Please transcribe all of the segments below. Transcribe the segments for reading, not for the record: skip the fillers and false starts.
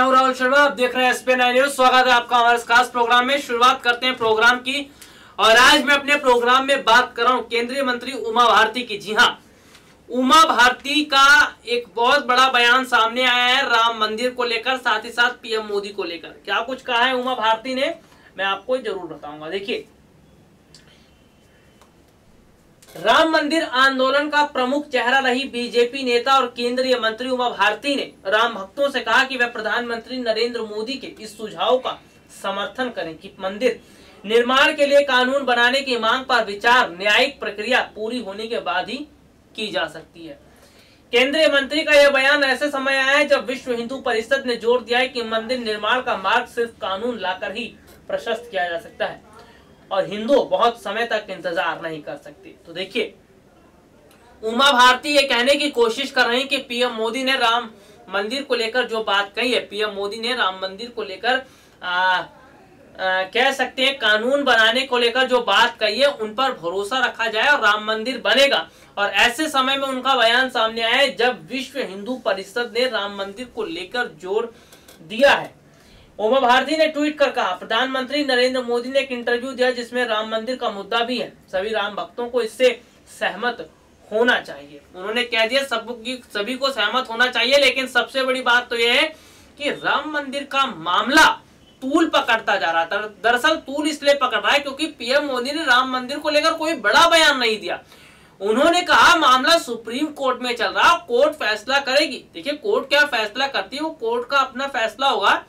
हूं राहुल शर्मा, आप देख रहे हैं SP9 न्यूज। स्वागत है आपका हमारे खास प्रोग्राम में। शुरुआत करते हैं प्रोग्राम की और आज मैं अपने प्रोग्राम में बात कर रहा हूं केंद्रीय मंत्री उमा भारती की। जी हां, उमा भारती का एक बहुत बड़ा बयान सामने आया है राम मंदिर को लेकर, साथ ही साथ पीएम मोदी को लेकर। क्या कुछ कहा है उमा भारती ने, मैं आपको जरूर बताऊंगा। देखिए, राम मंदिर आंदोलन का प्रमुख चेहरा रही बीजेपी नेता और केंद्रीय मंत्री उमा भारती ने राम भक्तों से कहा कि वे प्रधानमंत्री नरेंद्र मोदी के इस सुझाव का समर्थन करें कि मंदिर निर्माण के लिए कानून बनाने की मांग पर विचार न्यायिक प्रक्रिया पूरी होने के बाद ही की जा सकती है। केंद्रीय मंत्री का यह बयान ऐसे समय आया है जब विश्व हिंदू परिषद ने जोर दिया है कि मंदिर निर्माण का मार्ग सिर्फ कानून लाकर ही प्रशस्त किया जा सकता है और हिंदू बहुत समय तक इंतजार नहीं कर सकते। तो देखिए, उमा भारती ये कहने की कोशिश कर रही हैं कि पीएम मोदी ने राम मंदिर को लेकर जो बात कही है, पीएम मोदी ने राम मंदिर को लेकर कह सकते हैं कानून बनाने को लेकर जो बात कही है उन पर भरोसा रखा जाए और राम मंदिर बनेगा। और ऐसे समय में उनका बयान सामने आया है जब विश्व हिंदू परिषद ने राम मंदिर को लेकर जोर दिया है। उमा भारती ने ट्वीट कर कहा, प्रधानमंत्री नरेंद्र मोदी ने एक इंटरव्यू दिया जिसमें राम मंदिर का मुद्दा भी है, सभी राम भक्तों को इससे सहमत होना चाहिए। उन्होंने कह दिया सभी को सहमत होना चाहिए, लेकिन सबसे बड़ी बात तो यह है कि राम मंदिर का मामला तूल पकड़ता जा रहा था। दरअसल तूल इसलिए पकड़ रहा है क्योंकि पीएम मोदी ने राम मंदिर को लेकर कोई बड़ा बयान नहीं दिया। उन्होंने कहा मामला सुप्रीम कोर्ट में चल रहा, कोर्ट फैसला करेगी। देखिए, कोर्ट क्या फैसला करती है वो कोर्ट का अपना फैसला होगा,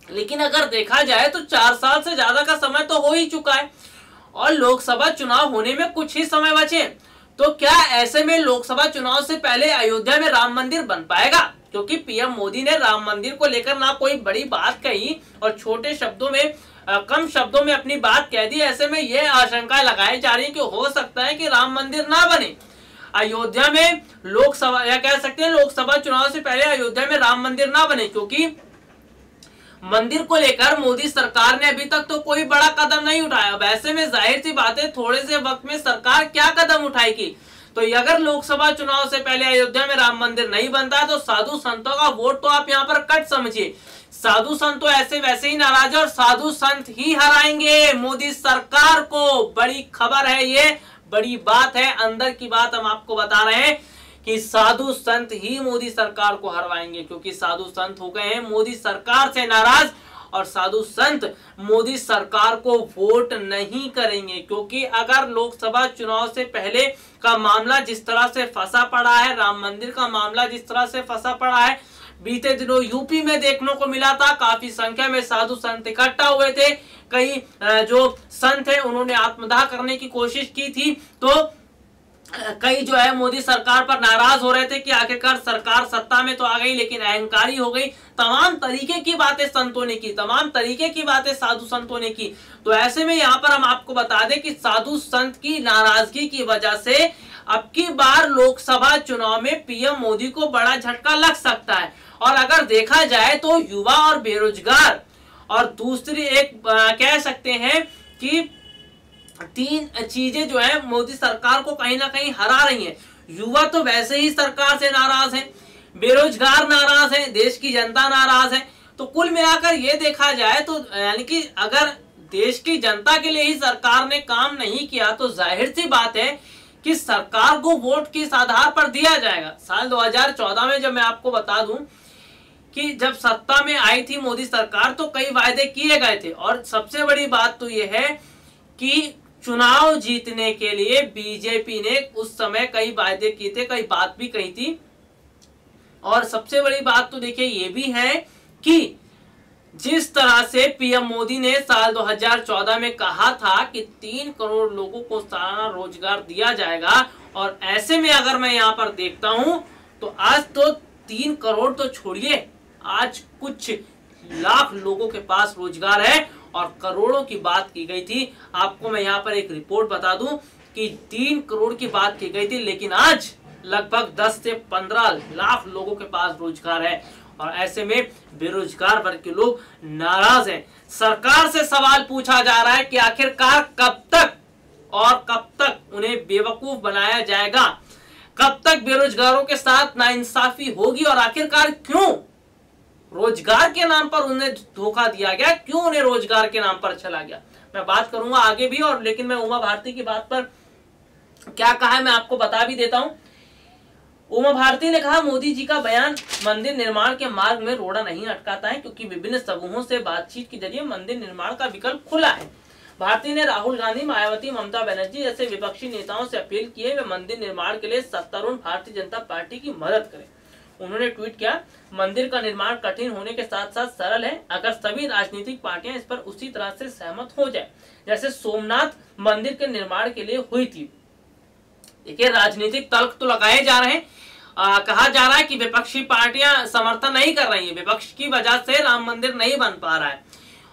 लेकिन अगर देखा जाए तो 4 साल से ज्यादा का समय तो हो ही चुका है और लोकसभा चुनाव होने में कुछ ही समय बचे। तो क्या ऐसे में लोकसभा चुनाव से पहले अयोध्या में राम मंदिर बन पाएगा? क्योंकि पीएम मोदी ने राम मंदिर को लेकर ना कोई बड़ी बात कही और छोटे शब्दों में कम शब्दों में अपनी बात कह दी। ऐसे में यह आशंका लगाई जा रही है कि हो सकता है कि राम मंदिर ना बने अयोध्या में, लोकसभा या कह सकते हैं लोकसभा चुनाव से पहले अयोध्या में राम मंदिर ना बने, क्योंकि मंदिर को लेकर मोदी सरकार ने अभी तक तो कोई बड़ा कदम नहीं उठाया। वैसे में जाहिर सी बात है थोड़े से वक्त में सरकार क्या कदम उठाएगी। तो अगर लोकसभा चुनाव से पहले अयोध्या में राम मंदिर नहीं बनता है तो साधु संतों का वोट तो आप यहाँ पर कट समझिए। साधु संत तो ऐसे वैसे ही नाराज है और साधु संत ही हराएंगे मोदी सरकार को। बड़ी खबर है, ये बड़ी बात है, अंदर की बात हम आपको बता रहे हैं कि साधु संत ही मोदी सरकार को हरवाएंगे, क्योंकि साधु संत हो गए हैं मोदी सरकार से नाराज और साधु संत मोदी सरकार को वोट नहीं करेंगे। क्योंकि अगर लोकसभा चुनाव से पहले का मामला जिस तरह से फंसा पड़ा है, राम मंदिर का मामला जिस तरह से फंसा पड़ा है, बीते दिनों यूपी में देखने को मिला था, काफी संख्या में साधु संत इकट्ठा हुए थे। कई जो संत है उन्होंने आत्मदाह करने की कोशिश की थी, तो कई जो है मोदी सरकार पर नाराज हो रहे थे कि आखिरकार सरकार सत्ता में तो आ गई लेकिन अहंकारी हो गई। तमाम तरीके की बातें संतों ने की, तमाम तरीके की बातें साधु संतों ने की। तो ऐसे में यहाँ पर हम आपको बता दें कि साधु संत की नाराजगी की वजह से अब की बार लोकसभा चुनाव में पीएम मोदी को बड़ा झटका लग सकता है। और अगर देखा जाए तो युवा और बेरोजगार और दूसरी एक कह सकते हैं कि 3 चीजें जो है मोदी सरकार को कहीं ना कहीं हरा रही हैं। युवा तो वैसे ही सरकार से नाराज है, बेरोजगार नाराज है, देश की जनता नाराज है। तो कुल मिलाकर ये देखा जाए तो यानी कि अगर देश की जनता के लिए ही सरकार ने काम नहीं किया तो जाहिर सी बात है कि सरकार को वोट किस आधार पर दिया जाएगा। साल 2014 में जब मैं आपको बता दूं कि जब सत्ता में आई थी मोदी सरकार तो कई वायदे किए गए थे और सबसे बड़ी बात तो यह है कि चुनाव जीतने के लिए बीजेपी ने उस समय कई वायदे किए थे, कई बात भी कही थी। और सबसे बड़ी बात तो देखिए ये भी है कि जिस तरह से पीएम मोदी ने साल 2014 में कहा था कि 3 करोड़ लोगों को सालाना रोजगार दिया जाएगा, और ऐसे में अगर मैं यहाँ पर देखता हूं तो आज तो 3 करोड़ तो छोड़िए, आज कुछ लाख लोगों के पास रोजगार है और करोड़ों की बात की गई थी। आपको मैं यहाँ पर एक रिपोर्ट बता दूं कि 3 करोड़ की बात की गई थी, लेकिन आज लगभग 10 से 15 लाख लोगों के पास रोजगार है। और ऐसे में बेरोजगार वर्ग के लोग नाराज हैं। सरकार से सवाल पूछा जा रहा है कि आखिरकार कब तक उन्हें बेवकूफ बनाया जाएगा, कब तक बेरोजगारों के साथ नाइंसाफी होगी और आखिरकार क्यों रोजगार के नाम पर उन्हें धोखा दिया गया, क्यों उन्हें रोजगार के नाम पर चला गया, मैं बात करूंगा आगे भी। और लेकिन मैं उमा भारती की बात पर क्या कहा है मैं आपको बता भी देता हूं। उमा भारती ने कहा, मोदी जी का बयान मंदिर निर्माण के मार्ग में रोड़ा नहीं अटकाता है, क्योंकि विभिन्न समूहों से बातचीत के जरिए मंदिर निर्माण का विकल्प खुला है। भारती ने राहुल गांधी, मायावती, ममता बनर्जी जैसे विपक्षी नेताओं से अपील की है वे मंदिर निर्माण के लिए सत्तारूढ़ भारतीय जनता पार्टी की मदद करें। उन्होंने ट्वीट किया, मंदिर का निर्माण कठिन होने के साथ साथ सरल है, अगर सभी राजनीतिक पार्टियां इस पर उसी तरह से सहमत हो जाए जैसे सोमनाथ मंदिर के निर्माण के लिए हुई थी। देखिए, राजनीतिक तर्क तो लगाए जा रहे हैं, कहा जा रहा है कि विपक्षी पार्टियां समर्थन नहीं कर रही है, विपक्ष की वजह से राम मंदिर नहीं बन पा रहा है।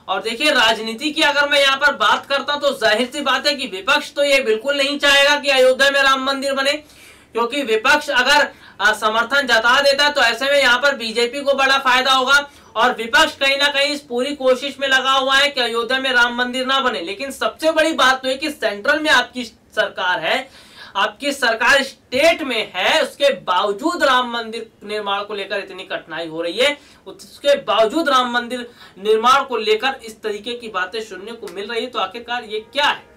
और देखिए, राजनीति की अगर मैं यहाँ पर बात करता तो जाहिर सी बात है कि विपक्ष तो ये बिल्कुल नहीं चाहेगा कि अयोध्या में राम मंदिर बने, क्योंकि विपक्ष अगर समर्थन जता देता है तो ऐसे में यहाँ पर बीजेपी को बड़ा फायदा होगा। और विपक्ष कहीं ना कहीं इस पूरी कोशिश में लगा हुआ है कि अयोध्या में राम मंदिर ना बने। लेकिन सबसे बड़ी बात तो है कि सेंट्रल में आपकी सरकार है, आपकी सरकार स्टेट में है, उसके बावजूद राम मंदिर निर्माण को लेकर इतनी कठिनाई हो रही है, उसके बावजूद राम मंदिर निर्माण को लेकर इस तरीके की बातें सुनने को मिल रही है। तो आखिरकार ये क्या है?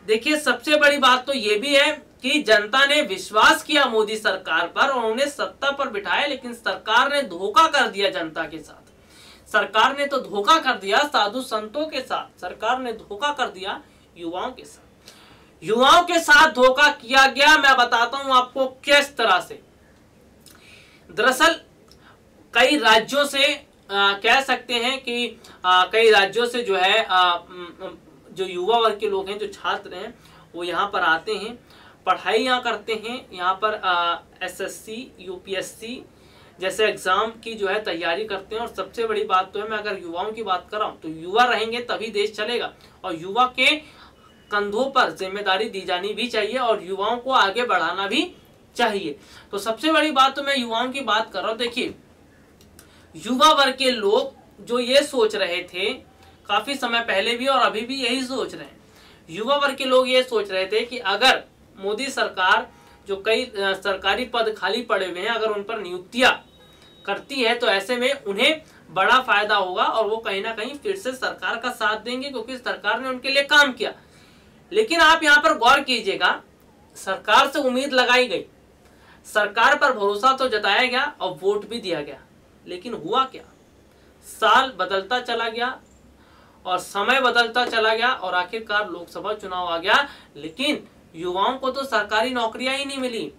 देखिए, सबसे बड़ी बात तो ये भी है कि जनता ने विश्वास किया मोदी सरकार पर और उन्हें सत्ता पर बिठाया, लेकिन सरकार ने धोखा कर दिया जनता के साथ। सरकार ने तो धोखा कर दिया साधु संतों के साथ, सरकार ने धोखा कर दिया युवाओं के साथ। युवाओं के साथ धोखा किया गया, मैं बताता हूं आपको किस तरह से। दरअसल कई राज्यों से कह सकते हैं कि कई राज्यों से जो है जो युवा वर्ग के लोग हैं, जो छात्र हैं, वो यहाँ पर आते हैं, पढ़ाई यहाँ करते हैं, यहाँ पर SSC UPSC जैसे एग्जाम की जो है तैयारी करते हैं। और सबसे बड़ी बात तो है, मैं अगर युवाओं की बात कर रहा हूँ तो युवा रहेंगे तभी देश चलेगा, और युवा के कंधों पर जिम्मेदारी दी जानी भी चाहिए और युवाओं को आगे बढ़ाना भी चाहिए। तो सबसे बड़ी बात तो मैं युवाओं की बात कर रहा हूँ। देखिए, युवा वर्ग के लोग जो ये सोच रहे थे काफी समय पहले भी और अभी भी यही सोच रहे हैं, युवा वर्ग के लोग ये सोच रहे थे कि अगर मोदी सरकार जो कई सरकारी पद खाली पड़े हुए हैं अगर उन पर नियुक्तियां करती है तो ऐसे में उन्हें बड़ा फायदा होगा और वो कहीं ना कहीं फिर से सरकार का साथ देंगे, क्योंकि सरकार ने उनके लिए काम किया। लेकिन आप यहाँ पर गौर कीजिएगा, सरकार से उम्मीद लगाई गई, सरकार पर भरोसा तो जताया गया और वोट भी दिया गया, लेकिन हुआ क्या? साल बदलता चला गया और समय बदलता चला गया और आखिरकार लोकसभा चुनाव आ गया, लेकिन युवाओं को तो सरकारी नौकरियां ही नहीं मिली।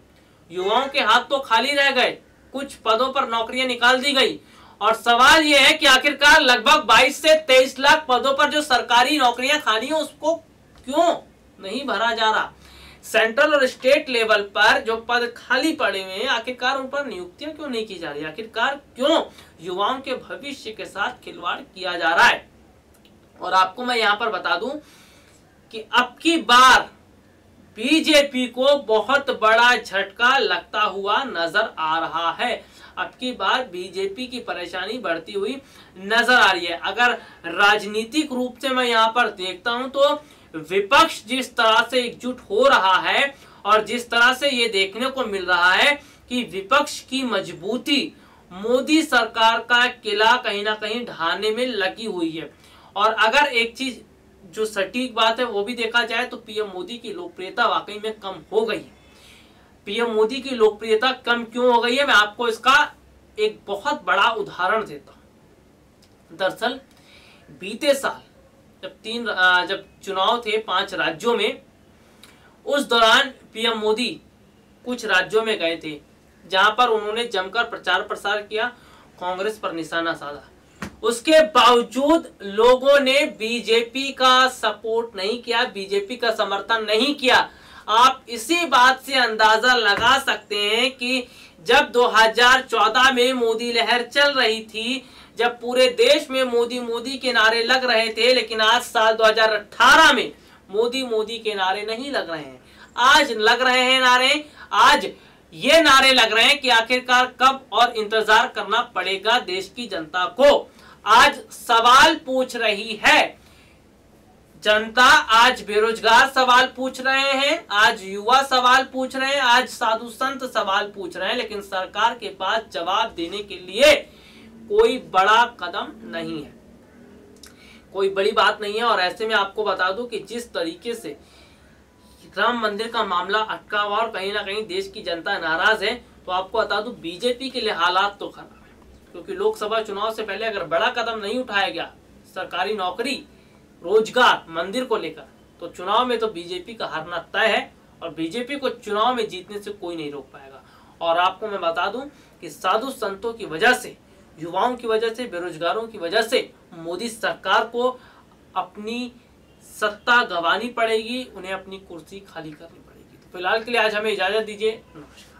युवाओं के हाथ तो खाली रह गए, कुछ पदों पर नौकरियां निकाल दी गई। और सवाल यह है कि आखिरकार लगभग 22 से 23 लाख पदों पर जो सरकारी नौकरियां खाली हैं उसको क्यों नहीं भरा जा रहा? सेंट्रल और स्टेट लेवल पर जो पद खाली पड़े हुए हैं आखिरकार उन पर नियुक्तियां क्यों नहीं की जा रही? आखिरकार क्यों युवाओं के भविष्य के साथ खिलवाड़ किया जा रहा है? और आपको मैं यहां पर बता दूं कि अब की बार बीजेपी को बहुत बड़ा झटका लगता हुआ नजर आ रहा है। अब की बार बीजेपी की परेशानी बढ़ती हुई नजर आ रही है। अगर राजनीतिक रूप से मैं यहाँ पर देखता हूं तो विपक्ष जिस तरह से एकजुट हो रहा है और जिस तरह से ये देखने को मिल रहा है कि विपक्ष की मजबूती मोदी सरकार का किला कहीं ना कहीं ढहाने में लगी हुई है। और अगर एक चीज जो सटीक बात है वो भी देखा जाए तो पीएम मोदी की लोकप्रियता वाकई में कम हो गई है। पीएम मोदी की लोकप्रियता कम क्यों हो गई है, मैं आपको इसका एक बहुत बड़ा उदाहरण देता हूं। दरअसल बीते साल जब चुनाव थे 5 राज्यों में, उस दौरान पीएम मोदी कुछ राज्यों में गए थे जहां पर उन्होंने जमकर प्रचार प्रसार किया, कांग्रेस पर निशाना साधा। उसके बावजूद लोगों ने बीजेपी का सपोर्ट नहीं किया, बीजेपी का समर्थन नहीं किया। आप इसी बात से अंदाजा लगा सकते हैं कि जब 2014 में मोदी लहर चल रही थी, जब पूरे देश में मोदी मोदी के नारे लग रहे थे, लेकिन आज साल 2018 में मोदी मोदी के नारे नहीं लग रहे हैं। आज लग रहे हैं नारे, आज ये नारे लग रहे हैं कि आखिरकार कब और इंतजार करना पड़ेगा देश की जनता को। आज सवाल पूछ रही है जनता, आज बेरोजगार सवाल पूछ रहे हैं, आज युवा सवाल पूछ रहे हैं, आज साधु संत सवाल पूछ रहे हैं, लेकिन सरकार के पास जवाब देने के लिए कोई बड़ा कदम नहीं है, कोई बड़ी बात नहीं है। और ऐसे में आपको बता दूं कि जिस तरीके से राम मंदिर का मामला अटका हुआ और कहीं ना कहीं देश की जनता नाराज है, तो आपको बता दूं बीजेपी के लिए हालात तो खराब है, क्योंकि लोकसभा चुनाव से पहले अगर बड़ा कदम नहीं उठाया गया, सरकारी नौकरी, रोजगार, मंदिर को लेकर, तो चुनाव में तो बीजेपी का हारना तय है और बीजेपी को चुनाव में जीतने से कोई नहीं रोक पाएगा। और आपको मैं बता दूं कि साधु संतों की वजह से, युवाओं की वजह से, बेरोजगारों की वजह से मोदी सरकार को अपनी सत्ता गंवानी पड़ेगी, उन्हें अपनी कुर्सी खाली करनी पड़ेगी। तो फिलहाल के लिए आज हमें इजाजत दीजिए, नमस्कार।